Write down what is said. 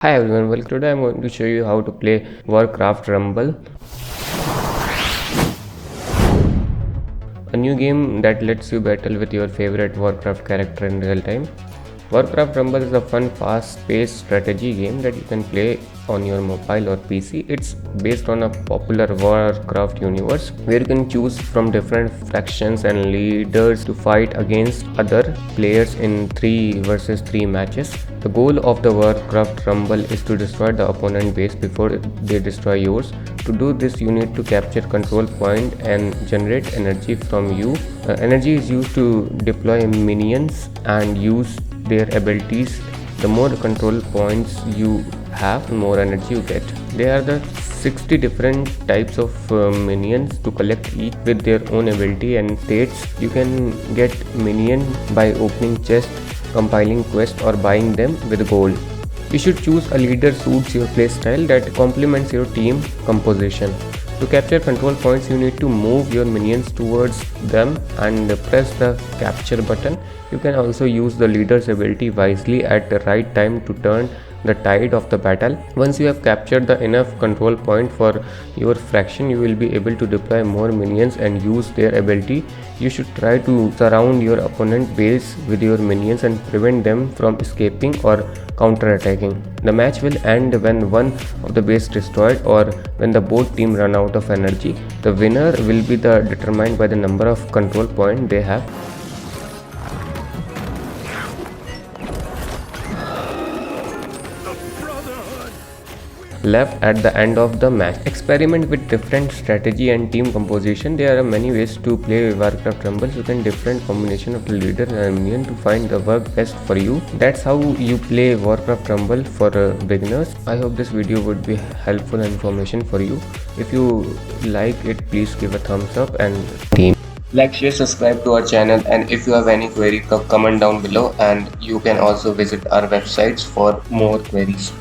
Hi everyone, welcome. Today I'm going to show you how to play Warcraft Rumble, a new game that lets you battle with your favorite Warcraft character in real time. Warcraft Rumble is a fun, fast-paced strategy game that you can play on your mobile or PC. It's based on a popular Warcraft universe where you can choose from different factions and leaders to fight against other players in 3 versus 3 matches. The goal of the Warcraft Rumble is to destroy the opponent base before they destroy yours. To do this, you need to capture control point and generate energy from you. Energy is used to deploy minions and use their abilities. The more control points you have, the more energy you get. There are the 60 different types of minions to collect, each with their own ability and states. You can get minion by opening chests, compiling quests, or buying them with gold. You should choose a leader suits your playstyle that complements your team composition. To capture control points, you need to move your minions towards them and press the capture button. You can also use the leader's ability wisely at the right time to turn the tide of the battle. Once you have captured the enough control point for your faction, you will be able to deploy more minions and use their ability. You should try to surround your opponent base with your minions and prevent them from escaping or counter-attacking. The match will end when one of the base destroyed or when the both team run out of energy. The winner will be determined by the number of control points they have. Left at the end of the match. Experiment with different strategy and team composition. There are many ways to play Warcraft Rumble. You can different combination of the leader and minion to find the work best for you. That's how you play Warcraft Rumble for beginners. I hope this video would be helpful and information for you. If you like it, please give a thumbs up and team. Like, share, subscribe to our channel, and if you have any query, comment down below, and you can also visit our websites for more queries.